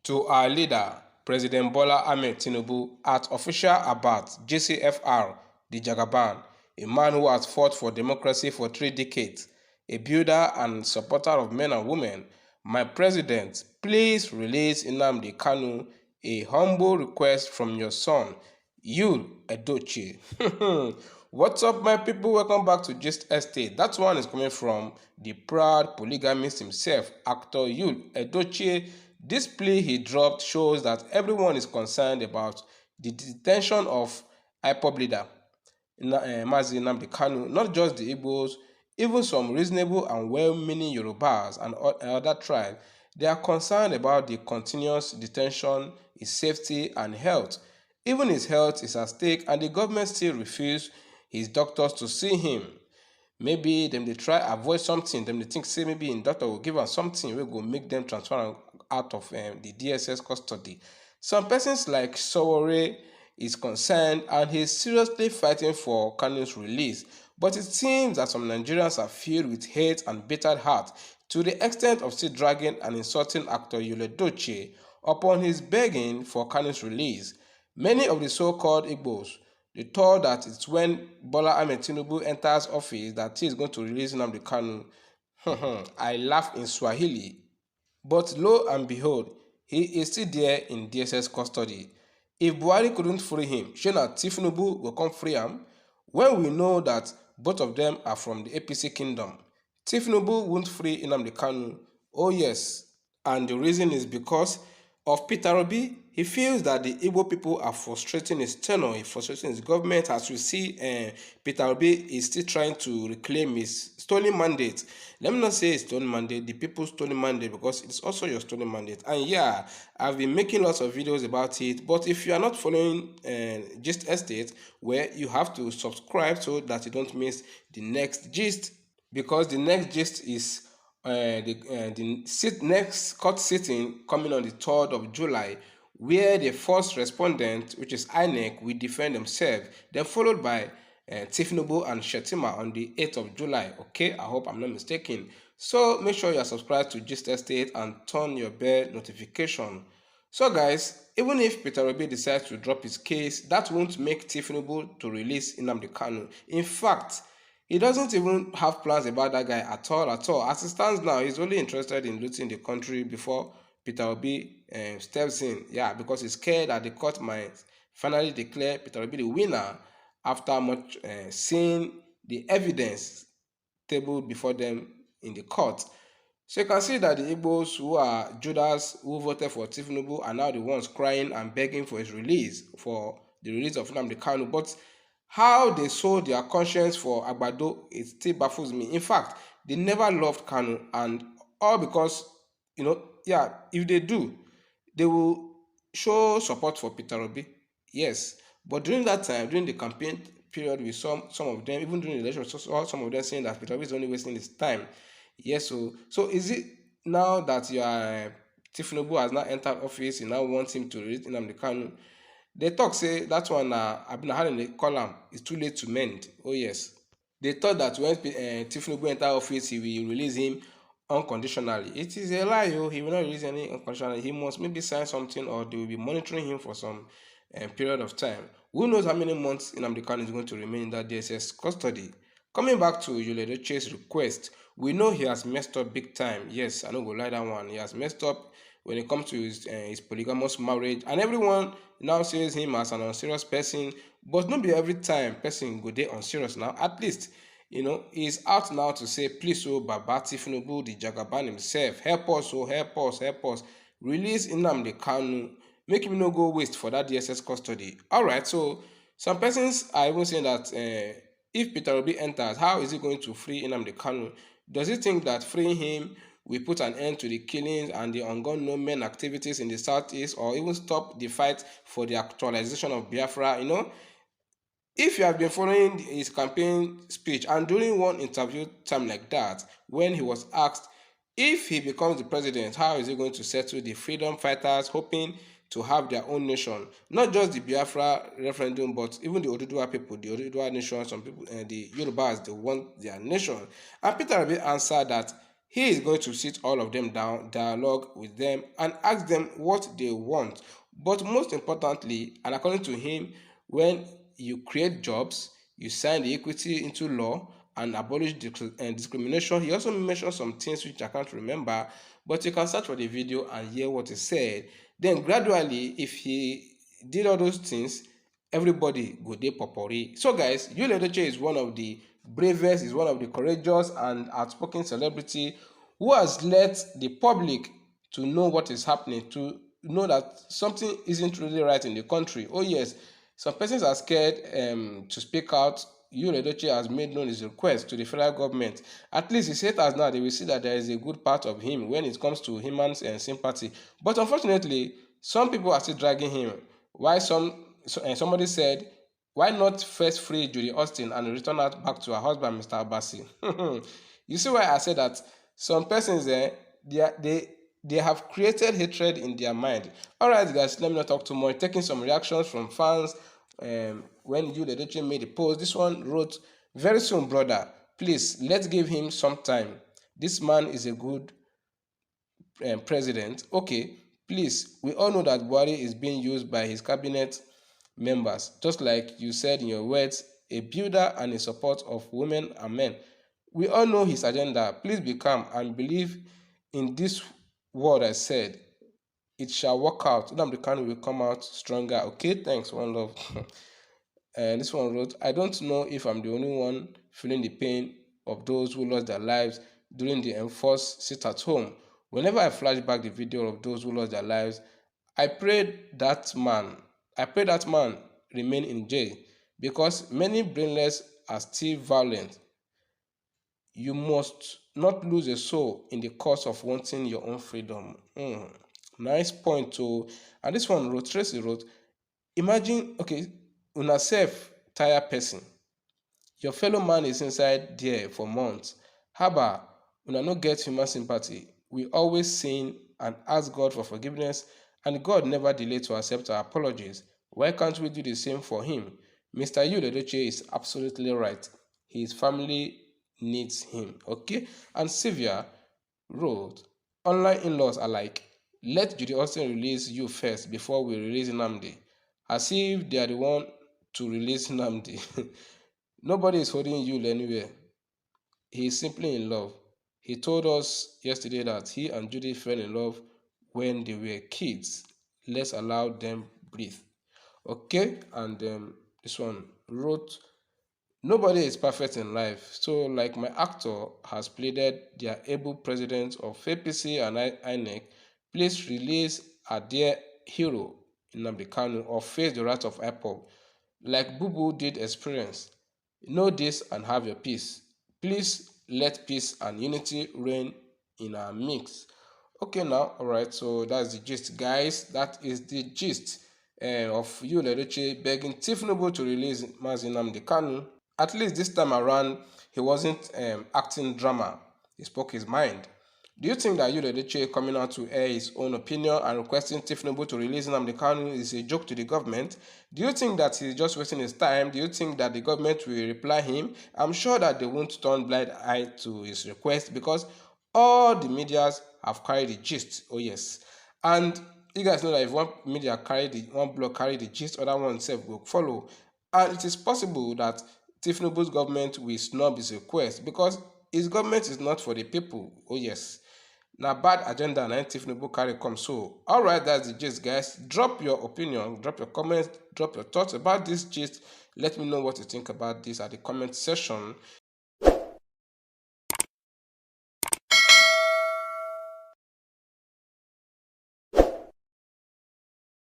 To our leader, President Ahmed Tinubu, at official about JCFR, the Jagaban, a man who has fought for democracy for 3 decades, a builder and supporter of men and women, my president, please release Nnamdi Kanu, a humble request from your son, Yul Edochie. What's up, my people? Welcome back to Gist Estate. That one is coming from the proud polygamist himself, actor Yul Edochie. This plea he dropped shows that everyone is concerned about the detention of IPOB leader Mazi Nnamdi Kanu, not just the Igbos, even some reasonable and well-meaning Yorubas and other tribes. They are concerned about the continuous detention, his safety and health. Even his health is at stake, and the government still refuse his doctors to see him. Maybe them they try avoid something, them they think say maybe in doctor will give them something wey go make them transfer out of the DSS custody. Some persons like Sowore is concerned and he is seriously fighting for Kanu's release. But it seems that some Nigerians are filled with hate and bitter heart to the extent of still dragging and insulting actor Yul Edochie upon his begging for Kanu's release. Many of the so-called Igbos, they thought that it's when Bola Ahmed Tinubu enters office that he is going to release Nnamdi Kanu. I laugh in Swahili. But lo and behold, he is still there in DSS custody. If Buhari couldn't free him, shey Tinubu will come free him? When we know that both of them are from the APC kingdom, Tinubu won't free Nnamdi Kanu. Oh yes, and the reason is because of Peter Obi. He feels that the Igbo people are frustrating his tenure, frustrating his government. As we see, Peter Obi is still trying to reclaim his stolen mandate. Let me not say it's stolen mandate, the people's stolen mandate, because it's also your stolen mandate. And yeah, I've been making lots of videos about it. But if you are not following Gist Estate, where you have to subscribe so that you don't miss the next gist, because the next gist is the next court sitting coming on the 3rd of July, where the first respondent, which is INEC, will defend themselves, then followed by Tinubu and Shetima on the 8th of July. Okay, I hope I'm not mistaken. So make sure you are subscribed to Gist Estate and turn your bell notification. So guys, even if Peter Obi decides to drop his case, that won't make Tinubu to release Nnamdi Kanu. In fact, he doesn't even have plans about that guy at all. As it stands now, he's only interested in looting the country before Peter Obi steps in. Yeah, because he's scared that the court might finally declare Peter Obi the winner after much seeing the evidence tabled before them in the court. So you can see that the Igbos who are Judas who voted for Tinubu are now the ones crying and begging for his release, for the release of Nnamdi Kanu. But how they sold their conscience for Agbado, it still baffles me. In fact, they never loved Kanu, and all because, yeah, if they do, they will show support for Peter Obi. Yes, but during that time, during the campaign period, we saw some of them, even during the election, we saw some of them saying that Peter Obi is only wasting his time. Yes, so is it now that Tinubu has now entered office, you now want him to release Nnamdi Kanu? They talk say that one I've been having a column, it's too late to mend. Oh yes, they thought that when Tinubu enter office, he will release him unconditionally. It is a lie. He will not release any unconditionally. He must maybe sign something, or they will be monitoring him for some period of time. Who knows how many months Nnamdi Kanu is going to remain in that DSS custody. Coming back to Yul Edochie's request, we know he has messed up big time. Yes, I don't go lie that one. He has messed up when it comes to his polygamous marriage, and everyone now sees him as an unserious person. But not be every time person go there unserious now. At least, he's out now to say, please, Baba Tinubu, the Jagaban himself, help us, help us. Release Nnamdi Kanu. Make him no go waste for that DSS custody. Alright, so some persons are even saying that if Peter Obi enters, how is he going to free Nnamdi Kanu? Does he think that freeing him will put an end to the killings and the ongoing no-men activities in the southeast, or even stop the fight for the actualization of Biafra? If you have been following his campaign speech, and during one interview time like that, when he was asked if he becomes the president, how is he going to settle the freedom fighters hoping to have their own nation? Not just the Biafra referendum, but even the Oduduwa people, the Oduduwa nation, some people, the Yorubas, they want their nation. And Peter Obi answered that He is going to sit all of them down, dialogue with them, and ask them what they want. But most importantly, and according to him, when you create jobs, you sign the equity into law and abolish discrimination. He also mentioned some things which I can't remember, but you can search for the video and hear what he said. Then gradually, if he did all those things, everybody go dey popori. So guys, Yul Edochie is one of the bravest, is one of the courageous and outspoken celebrity who has let the public to know what is happening, to know that something isn't really right in the country. Oh yes, some persons are scared to speak out. Yul Edochie has made known his request to the federal government. At least his haters now, they will see that there is a good part of him when it comes to human sympathy. But unfortunately, some people are still dragging him. Why somebody said, why not first free Judy Austin and return her back to her husband, Mr. Abbasi? You see why I said that some persons they have created hatred in their mind. Alright guys, let me not talk too much. Taking some reactions from fans when Yul Edochie made the post. This one wrote, very soon brother, please let's give him some time. This man is a good president. Okay, please, we all know that Buhari is being used by his cabinet members, just like you said in your words, a builder and a support of women and men. We all know his agenda. Please be calm and believe in this word I said. It shall work out. Nnamdi Kanu will come out stronger. Okay, thanks, one love. And this one wrote, I don't know if I'm the only one feeling the pain of those who lost their lives during the enforced sit-at-home. Whenever I flash back the video of those who lost their lives, I pray that man remain in jail, because many brainless are still violent. You must not lose a soul in the course of wanting your own freedom. Nice point too. And this one wrote, Tracy wrote, imagine, okay, una self tired person. Your fellow man is inside there for months. Haba, una no get human sympathy. We always sin and ask God for forgiveness, and God never delayed to accept our apologies. Why can't we do the same for him? Mr. Yul Edochie is absolutely right. His family needs him. Okay? And Sylvia wrote, online in-laws are like, let Judy Austin release you first before we release Nnamdi. As if they are the one to release Nnamdi. Nobody is holding Yul anywhere. He is simply in love. He told us yesterday that he and Judy fell in love when they were kids. Let's allow them breathe. Okay? And this one wrote, nobody is perfect in life. So like my actor has pleaded, their able president of APC and INEC, please release a dear hero, Nnamdi Kanu, or face the wrath of IPOB. Like Bubu did experience. Know this and have your peace. Please let peace and unity reign in our mix. Okay now, alright, so that's the gist, guys. That is the gist of Yul Edochie begging Tinubu to release Mazi Nnamdi Kanu. At least this time around, he wasn't acting drama. He spoke his mind. Do you think that Yul Edochie coming out to air his own opinion and requesting Tinubu to release Nnamdi Kanu is a joke to the government? Do you think that he's just wasting his time? Do you think that the government will reply him? I'm sure that they won't turn blind eye to his request, because all the medias have carried the gist. Oh yes. And you guys know that if one media one blog carry the gist, other one self will follow. And it is possible that Tinubu's government will snub his request, because his government is not for the people. Oh yes. Now bad agenda and Tinubu carry come. So alright, that's the gist, guys. Drop your opinion, drop your comments, drop your thoughts about this gist. Let me know what you think about this at the comment section.